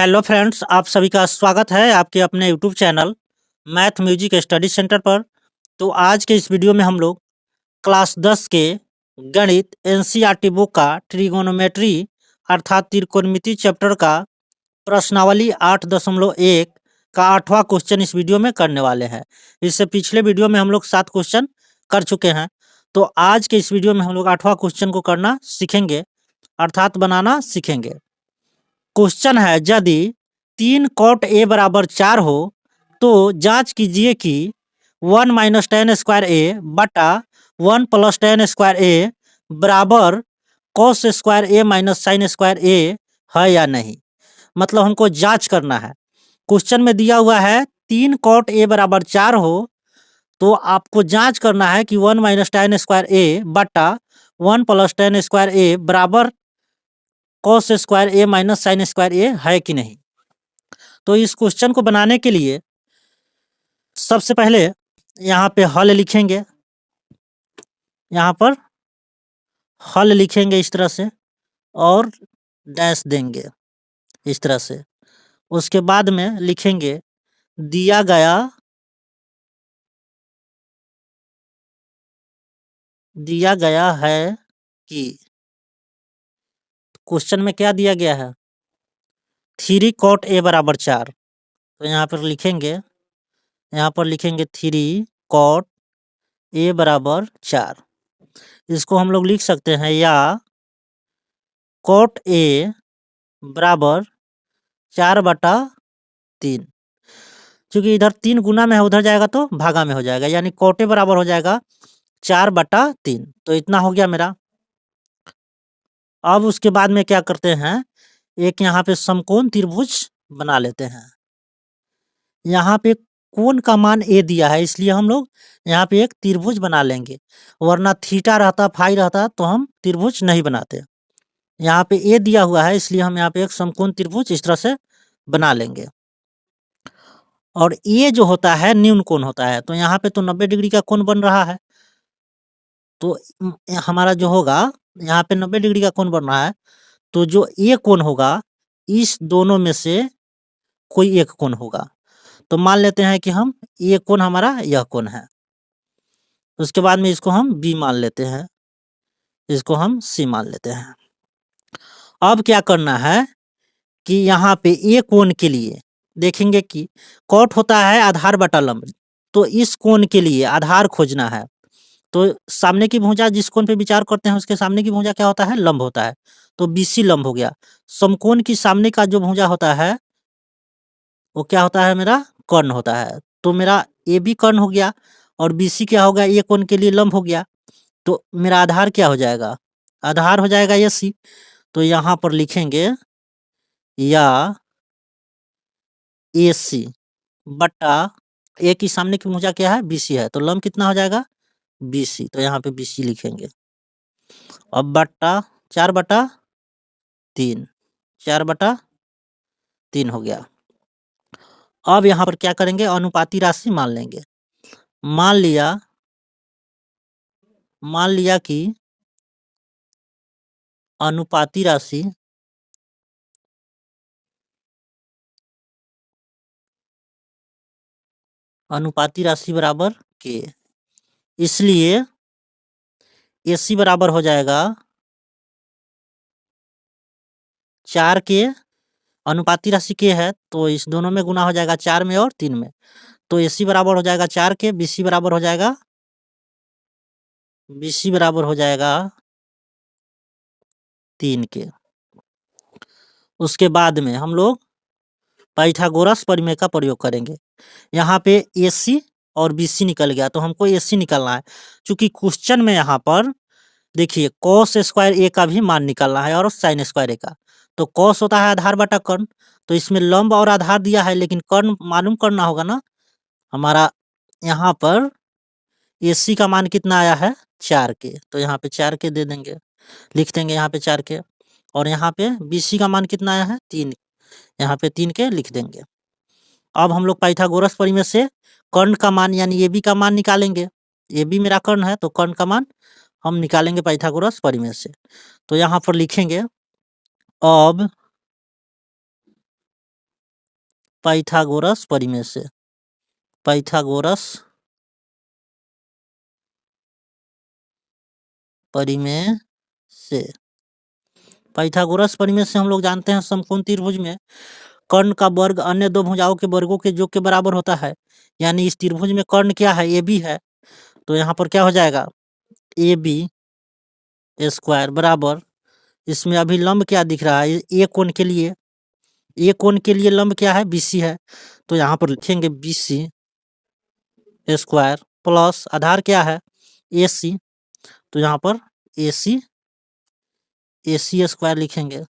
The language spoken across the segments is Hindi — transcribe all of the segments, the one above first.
हेलो फ्रेंड्स, आप सभी का स्वागत है आपके अपने YouTube channel math music study centre पर। तो आज के इस वीडियो में हम लोग क्लास 10 के गणित एनसीईआरटी बुक का ट्रिगोनोमेट्री अर्थात त्रिकोणमिति चैप्टर का प्रश्नावली 8.1 का 8वां क्वेश्चन इस वीडियो में करने वाले हैं। इससे पिछले वीडियो में हम लोग 7 क्वेश्चन कर चुके हैं। तो आज के इस वीडियो में हम लोग 8वां क्वेश्चन को करना सीखेंगे अर्थात बनाना सीखेंगे। क्वेश्चन है, यदि 3 cot a बराबर 4 हो तो जांच कीजिए कि 1 माइनस टेन स्क्वायर ए बटा 1 प्लस टेन स्क्वायर ए बराबर कॉस स्क्वायर ए माइनस साइन स्क्वायर ए है या नहीं। मतलब हमको जांच करना है। क्वेश्चन में दिया हुआ है 3 cot a बराबर 4 हो तो आपको जांच करना है कि 1 माइनस टेन स्क्वायर ए बटा 1 प्लस टेन स्क्वायर ए बराबर कॉस स्क्वायर ए माइनस साइन स्क्वायर ए है कि नहीं। तो इस क्वेश्चन को बनाने के लिए सबसे पहले यहाँ पे हल लिखेंगे, यहाँ पर हल लिखेंगे इस तरह से और डैश देंगे इस तरह से। उसके बाद में लिखेंगे दिया गया है कि क्वेश्चन में क्या दिया गया है 3 cot a बराबर 4। तो यहाँ पर लिखेंगे 3 cot a बराबर 4। इसको हम लोग लिख सकते हैं या cot a बराबर 4/3। क्योंकि इधर 3 गुना में है उधर जाएगा तो भागा में हो जाएगा, यानी cot a बराबर हो जाएगा 4/3। तो इतना हो गया मेरा। अब उसके बाद में क्या करते हैं, एक यहाँ पे समकोण त्रिभुज बना लेते हैं। यहाँ पे कोण का मान a दिया है इसलिए हम लोग यहाँ पे एक त्रिभुज बना लेंगे, वरना थीटा रहता फाई रहता तो हम त्रिभुज नहीं बनाते। यहाँ पे a दिया हुआ है इसलिए हम यहाँ पे एक समकोण त्रिभुज इस तरह से बना लेंगे। और ये जो होता है न्यून कोण होता है, तो यहाँ पे तो 90 डिग्री का कोण बन रहा है। तो हमारा जो होगा यहाँ पे 90 डिग्री का कोण बन रहा है, तो जो ये कोण होगा इस दोनों में से कोई एक कोण होगा। तो मान लेते हैं कि हम ये कोण हमारा यह कोण है। उसके बाद में इसको हम b मान लेते हैं, इसको हम c मान लेते हैं। अब क्या करना है कि यहाँ पे ये कोण के लिए देखेंगे कि कॉट होता है आधार बटा लंब, तो इस कोण के लिए आधार खोजना है। तो सामने की भुजा जिस कोण पे विचार करते हैं उसके सामने की भुजा क्या होता है, लंब होता है। तो BC लंब हो गया। समकोण की सामने का जो भुजा होता है वो क्या होता है, मेरा कर्ण होता है। तो मेरा AB कर्ण हो गया और BC क्या होगा, ये कोण के लिए लंब हो गया। तो मेरा आधार क्या हो जाएगा, आधार हो जाएगा AC। तो यहाँ पर लिखेंगे या AC बटा ए की सामने की भुजा क्या है, BC है, तो लंब कितना हो जाएगा BC। तो यहाँ पे BC लिखेंगे। अब बटा 4/3, 4/3 हो गया। अब यहाँ पर क्या करेंगे, अनुपाती राशि मान लेंगे। मान लिया कि अनुपाती राशि बराबर k, इसलिए AC बराबर हो जाएगा 4 के, अनुपाती राशि k है तो इस दोनों में गुना हो जाएगा 4 में और 3 में। तो AC बराबर हो जाएगा 4 के, BC बराबर हो जाएगा 3 के। उसके बाद में हम लोग पाइथागोरस प्रमेय का प्रयोग करेंगे। यहाँ पे AC और BC निकल गया तो हमको AC निकालना है। क्योंकि क्वेश्चन में यहाँ पर देखिए कॉस स्क्वायर ए का भी मान निकालना है और साइन स्क्वायर ए का। तो कॉस होता है आधार बटा कर्ण, तो इसमें लंब और आधार दिया है लेकिन कर्ण मालूम करना होगा ना। हमारा यहाँ पर AC का मान कितना आया है 4 के, तो यहाँ पे 4 के दे देंगे, लिख देंगे यहाँ पे 4 के। और यहाँ पे BC का मान कितना आया है 3, यहाँ पे 3 के लिख देंगे। अब हम लोग पाइथागोरस प्रमेय से कर्ण का मान यानी AB का मान निकालेंगे। AB मेरा कर्ण है तो कर्ण का मान हम निकालेंगे पाइथागोरस प्रमेय से। तो यहाँ पर लिखेंगे अब पाइथागोरस परिमेय से, पाइथागोरस परिमेय से। पाइथागोरस परिमेय से हम लोग जानते हैं समकोण त्रिभुज में कर्ण का वर्ग अन्य दो भुजाओं के वर्गों के योग के बराबर होता है। यानी इस त्रिभुज में कर्ण क्या है, ए बी है, तो यहाँ पर क्या हो जाएगा, ए बी स्क्वायर बराबर, इसमें अभी लंब क्या दिख रहा है, ए कोण के लिए, ए कोण के लिए लंब क्या है, बीसी है, तो यहाँ पर लिखेंगे बीसी स्क्वायर प्लस आधार क्या है, ए सी, तो यहाँ पर ए सी स्क्वायर लिखेंगे।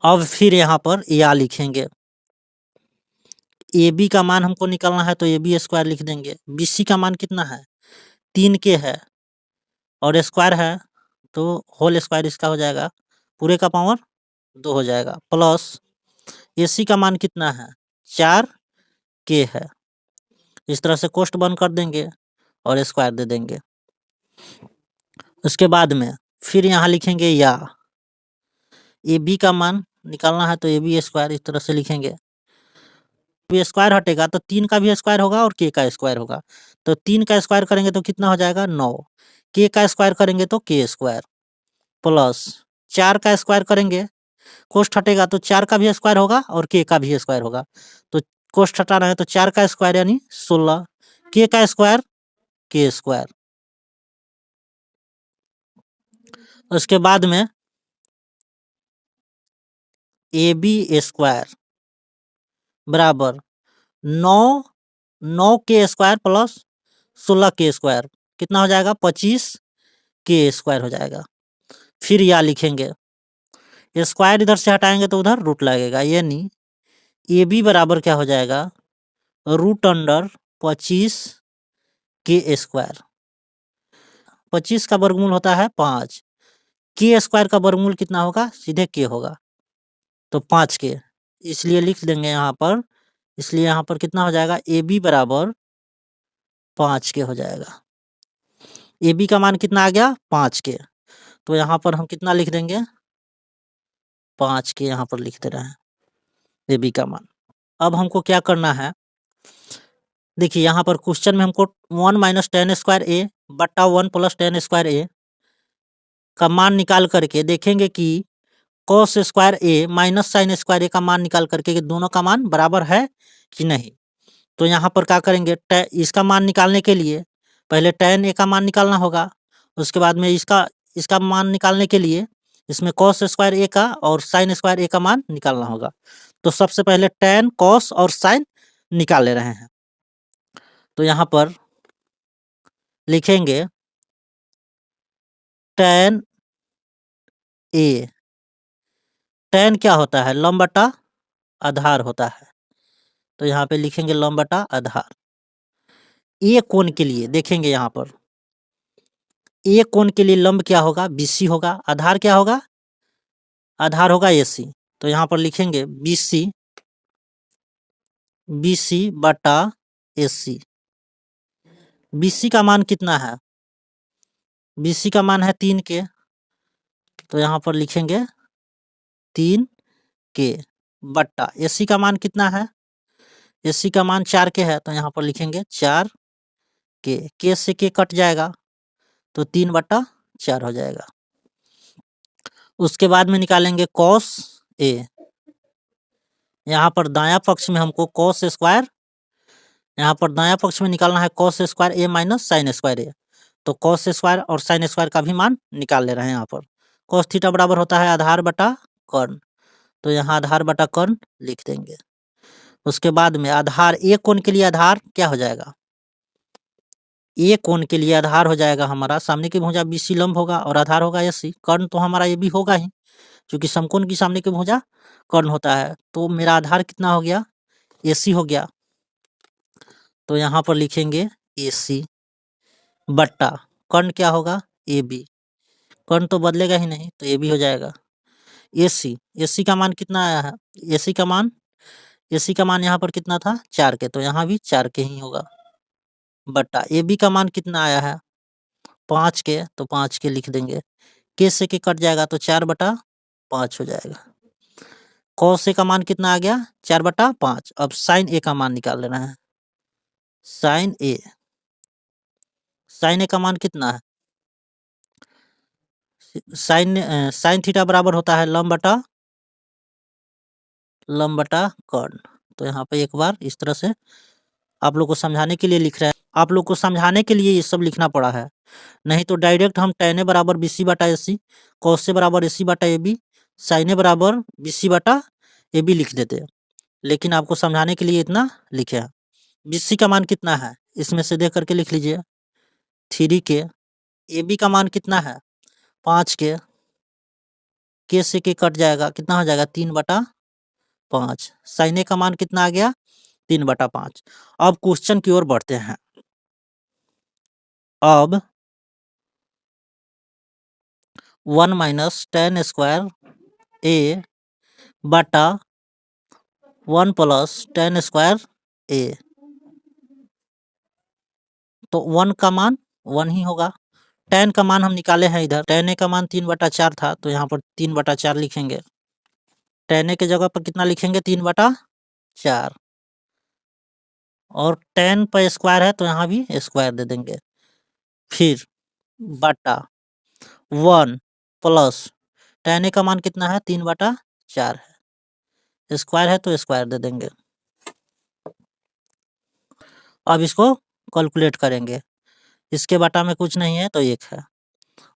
अब फिर यहाँ पर या लिखेंगे, ए बी का मान हमको निकालना है तो ए बी स्क्वायर लिख देंगे। बी सी का मान कितना है, 3 के है और स्क्वायर है तो होल स्क्वायर इसका हो जाएगा, पूरे का पावर 2 हो जाएगा, प्लस ए सी का मान कितना है, 4 के है। इस तरह से कोष्ट बंद कर देंगे और स्क्वायर दे देंगे। उसके बाद में फिर यहाँ लिखेंगे या ए बी का मान निकालना है तो ए बी स्क्वायर इस तरह से लिखेंगे। बी स्क्वायर हटेगा तो 3 का भी स्क्वायर होगा और के का स्क्वायर होगा, तो 3 का स्क्वायर करेंगे तो कितना हो जाएगा, 9, के का स्क्वायर करेंगे तो के स्क्वायर, प्लस 4 का स्क्वायर करेंगे, कोष्ट हटेगा तो 4 का भी स्क्वायर होगा और के का भी स्क्वायर होगा, तो कोष्ट हटाना है तो 4 का स्क्वायर यानी 16, के का स्क्वायर के स्क्वायर। उसके बाद में ए बी स्क्वायर बराबर 9 के स्क्वायर प्लस 16 के स्क्वायर, कितना हो जाएगा, 25 के स्क्वायर हो जाएगा। फिर या लिखेंगे, स्क्वायर इधर से हटाएंगे तो उधर रूट लगेगा, यानी ए बी बराबर क्या हो जाएगा, रूट अंडर 25 के स्क्वायर। 25 का वर्गमूल होता है 5, के स्क्वायर का वर्गमूल कितना होगा, सीधे के होगा, तो 5 के, इसलिए लिख देंगे यहाँ पर, इसलिए यहाँ पर कितना हो जाएगा, ए बी बराबर 5 के हो जाएगा। ए बी का मान कितना आ गया, 5 के, तो यहाँ पर हम कितना लिख देंगे, 5 के यहाँ पर लिख दे रहे हैं ए बी का मान। अब हमको क्या करना है, देखिए यहाँ पर क्वेश्चन में हमको 1 माइनस टेन स्क्वायर ए बट्टा 1 प्लस टेन स्क्वायर ए का मान निकाल करके देखेंगे कि कॉस स्क्वायर ए माइनस साइन स्क्वायर ए का मान निकाल करके कि दोनों का मान बराबर है कि नहीं। तो यहाँ पर क्या करेंगे, इसका मान निकालने के लिए पहले टेन ए का मान निकालना होगा, उसके बाद में इसका मान निकालने के लिए इसमें कॉस स्क्वायर ए का और साइन स्क्वायर ए का मान निकालना होगा। तो सबसे पहले टेन कॉस और साइन निकाल ले रहे हैं, तो यहाँ पर लिखेंगे टेन ए, टेन क्या होता है, लंब बटा आधार होता है, तो यहाँ पे लिखेंगे लंब बटा आधार। ए कोण के लिए देखेंगे यहाँ पर, ए कोण के लिए लंब क्या होगा, बीसी होगा, आधार क्या होगा, आधार होगा एसी, तो यहाँ पर लिखेंगे बीसी, बीसी बटा एसी। बीसी का मान कितना है, बीसी का मान है 3 के, तो यहाँ पर लिखेंगे 3 के बट्टा एसी का मान कितना है, एसी का मान 4 के है, तो यहाँ पर लिखेंगे 4 के से के कट जाएगा तो 3/4 हो जाएगा। उसके बाद में निकालेंगे कॉस ए, यहाँ पर दाया पक्ष में हमको कॉस स्क्वायर, यहाँ पर दाया पक्ष में निकालना है कॉस स्क्वायर ए माइनस साइन स्क्वायर ए, तो कॉस स्क्वायर और साइन स्क्वायर का भी मान निकाल ले रहे हैं। यहाँ पर कॉस थीटा बराबर होता है आधार बटा कर्ण, तो यहाँ आधार बटा कर्ण लिख देंगे। उसके बाद में आधार ए कोण के लिए आधार क्या हो जाएगा, ए कोण के लिए आधार हो जाएगा हमारा सामने की भुजा बीसी लंब होगा और आधार होगा एसी, कर्ण तो हमारा ये भी होगा ही क्योंकि समकोण की सामने की भुजा कर्ण होता है, तो मेरा आधार कितना हो गया, एसी हो गया, तो यहाँ पर लिखेंगे एसी बट्टा कर्ण क्या होगा, ए बी, कर्ण तो बदलेगा ही नहीं तो ए बी हो जाएगा। एसी, एसी का मान कितना आया है, एसी का मान यहाँ पर कितना था 4 के, तो यहाँ भी 4 के ही होगा बट्टा ए बी का मान कितना आया है 5 के, तो 5 के लिख देंगे, के से के कट जाएगा तो 4/5 हो जाएगा। कॉस ए का मान कितना आ गया 4/5। अब साइन ए का मान निकाल लेना है। साइन ए का मान कितना है? साइन थीटा बराबर होता है लंब बटा कर्ण। तो यहाँ पे एक बार इस तरह से आप लोग को समझाने के लिए लिख रहे हैं। आप लोग को समझाने के लिए ये सब लिखना पड़ा है, नहीं तो डायरेक्ट हम tan ए बराबर BC/AC, cos ए बराबर AC/AB, sin ए बराबर BC/AB लिख देते हैं। लेकिन आपको समझाने के लिए इतना लिखे हैं। BC का मान कितना है इसमें से देख करके लिख लीजिए 3K। AB का मान कितना है 5K। K से K कट जाएगा, कितना हो जाएगा 3/5। sin ए का मान कितना आ गया 3/5। अब क्वेश्चन की ओर बढ़ते हैं। अब 1 माइनस tan स्क्वायर A बटा 1 प्लस tan स्क्वायर A, तो 1 का मान 1 ही होगा। tan का मान हम निकाले हैं इधर, tan A का मान 3/4 था, तो यहाँ पर 3/4 लिखेंगे। tan A के जगह पर कितना लिखेंगे 3/4, और tan पर स्क्वायर है तो यहाँ भी स्क्वायर दे देंगे। फिर बटा 1 प्लस tan A का मान कितना है 3/4 है, स्क्वायर है तो स्क्वायर दे देंगे। अब इसको कैलकुलेट करेंगे, इसके बटा में कुछ नहीं है तो 1 है।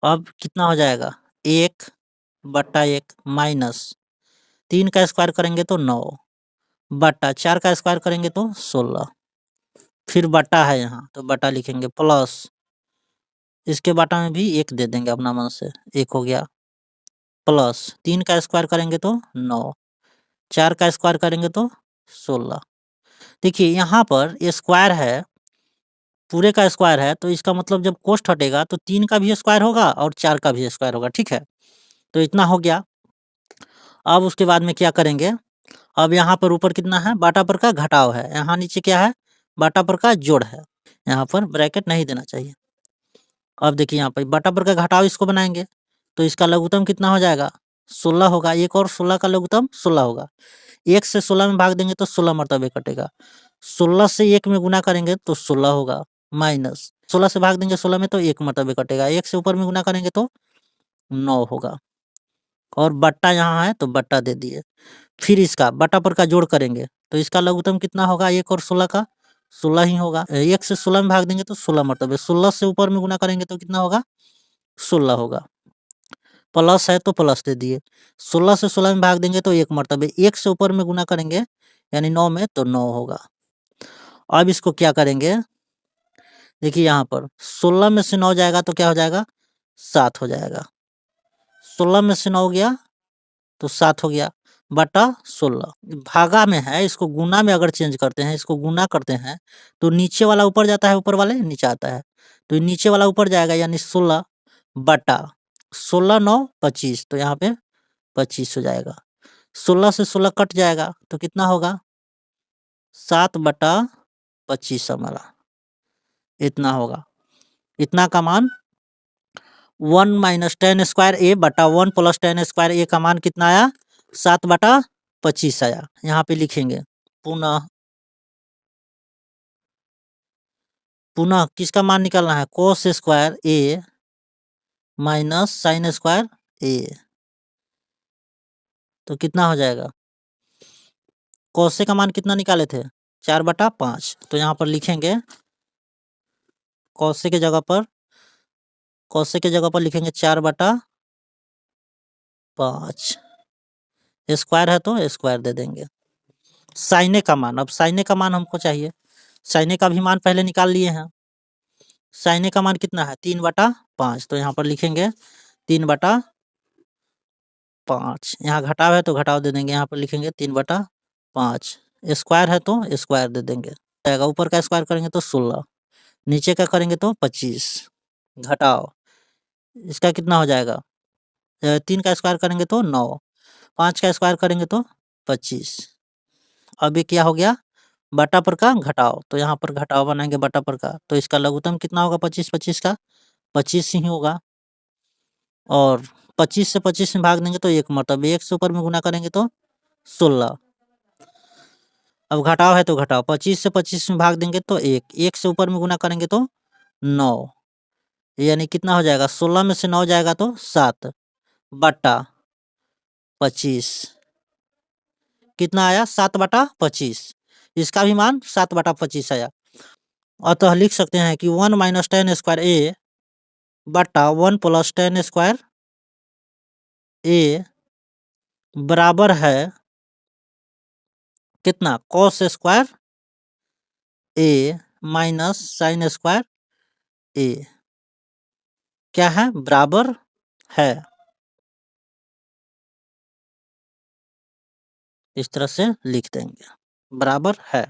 अब कितना हो जाएगा 1/1 माइनस 3 का स्क्वायर करेंगे तो 9 बटा 4 का स्क्वायर करेंगे तो 16, फिर बटा है यहाँ तो बटा लिखेंगे, प्लस इसके बटा में भी 1 दे देंगे अपना मन से, 1 हो गया, प्लस 3 का स्क्वायर करेंगे तो 9, 4 का स्क्वायर करेंगे तो 16। देखिए यहाँ पर स्क्वायर है, पूरे का स्क्वायर है, तो इसका मतलब जब कोष्ठ हटेगा तो 3 का भी स्क्वायर होगा और 4 का भी स्क्वायर होगा, ठीक है। तो इतना हो गया। अब उसके बाद में क्या करेंगे, अब यहाँ पर ऊपर कितना है बाटा पर का घटाव है, यहाँ नीचे क्या है बाटा पर का जोड़ है, यहाँ पर ब्रैकेट नहीं देना चाहिए। अब देखिए यहाँ पर बाटा पर का घटाव इसको बनाएंगे तो इसका लघुत्तम कितना हो जाएगा 16 होगा, 1 और 16 का लघुत्तम 16 होगा। 1 से 16 में भाग देंगे तो 16 मरतबे कटेगा, 16 से 1 में गुना करेंगे तो 16 होगा, माइनस 16 से भाग देंगे 16 में तो 1 मरतबे कटेगा, 1 से ऊपर में गुना करेंगे तो 9 होगा, और बट्टा यहाँ है तो बट्टा दे दिए। फिर इसका बटा पर का जोड़ करेंगे तो इसका लघुत्तम कितना होगा 1 और 16 का 16 ही होगा। 1 से 16 में भाग देंगे तो 16 मरतबे, 16 से ऊपर में गुना करेंगे तो कितना होगा 16 होगा, प्लस है तो प्लस दे दिए। 16 से 16 में भाग देंगे तो 1 मरतबे, 1 से ऊपर में गुना करेंगे यानी 9 में तो 9 होगा। अब इसको क्या करेंगे, देखिए यहाँ पर 16 में से 9 जाएगा तो क्या हो जाएगा 7 हो जाएगा, 16 में से 9 गया तो 7 हो गया बटा 16। भागा में है, इसको गुना में अगर चेंज करते हैं, इसको गुना करते हैं तो नीचे वाला ऊपर जाता है, ऊपर वाले नीचे आता है, तो नीचे वाला ऊपर जाएगा यानी 16 बटा 16 9 25, तो यहाँ पे 25 हो जाएगा। 16 से 16 कट जाएगा तो कितना होगा 7/25 हमारा, इतना होगा। इतना का मान 1 माइनस tan स्क्वायर ए बटा 1 प्लस tan स्क्वायर ए का मान कितना आया 7/25 आया। यहाँ पे लिखेंगे पुनः किसका मान निकालना है कोस स्क्वायर ए माइनस साइन स्क्वायर ए, तो कितना हो जाएगा, कोस का मान कितना निकाले थे 4/5, तो यहाँ पर लिखेंगे कोस के जगह पर लिखेंगे 4/5, स्क्वायर है तो स्क्वायर दे देंगे। साइने का मान, अब साइने का मान हमको चाहिए, साइने का भी मान पहले निकाल लिए हैं। साइने का मान कितना है 3/5, तो यहाँ पर लिखेंगे 3/5, यहाँ घटाव है तो घटाव दे देंगे, यहाँ पर लिखेंगे 3/5, स्क्वायर है तो स्क्वायर दे देंगे। ऊपर का स्क्वायर करेंगे तो 16, नीचे का करेंगे तो 25, घटाव इसका कितना हो जाएगा 3 का स्क्वायर करेंगे तो 9, 5 का स्क्वायर करेंगे तो 25। अब ये क्या हो गया बटा पर का घटाव, तो यहाँ पर घटाव बनाएंगे बटा पर का, तो इसका लघुत्तम कितना होगा 25 का 25 ही होगा, और 25 से 25 में भाग देंगे तो 1 मरतबे, 1 से ऊपर में गुना करेंगे तो 16। अब घटाव है तो घटाव, 25 से 25 में भाग देंगे तो 1, 1 से ऊपर में गुना करेंगे तो 9, यानी कितना हो जाएगा, 16 में से 9 जाएगा तो 7 बटा 25, कितना आया 7 बटा 25, इसका भी मान 7 बटा 25 आया। अतः लिख सकते हैं कि 1 माइनस टेन स्क्वायर ए बटा 1 प्लस टेन स्क्वायर ए बराबर है कितना, कॉस स्क्वायर ए माइनस साइन स्क्वायर ए, क्या है, बराबर है। इस तरह से लिख देंगे, बराबर है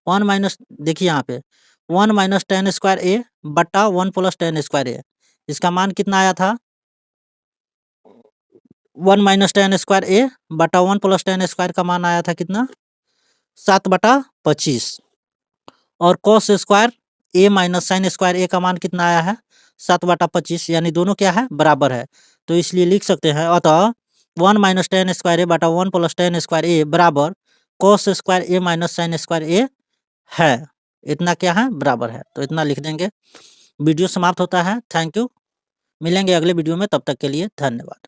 1 माइनस, देखिए यहाँ पे 1 माइनस टेन स्क्वायर ए बटा 1 प्लस टेन स्क्वायर ए, इसका मान कितना आया था, 1 माइनस टेन स्क्वायर ए बटा 1 प्लस टेन स्क्वायर का मान आया था कितना, 7 बटा 25, और कॉस स्क्वायर ए माइनस साइन स्क्वायर ए का मान कितना आया है, 7 बटा 25, यानी दोनों क्या है, बराबर है। तो इसलिए लिख सकते हैं अतः 1 माइनस टेन स्क्वायर ए बटा 1 प्लस टेन स्क्वायर ए बराबर कॉस स्क्वायर ए माइनस साइन स्क्वायर ए है, इतना क्या है, बराबर है। तो इतना लिख देंगे। वीडियो समाप्त होता है, थैंक यू, मिलेंगे अगले वीडियो में, तब तक के लिए धन्यवाद।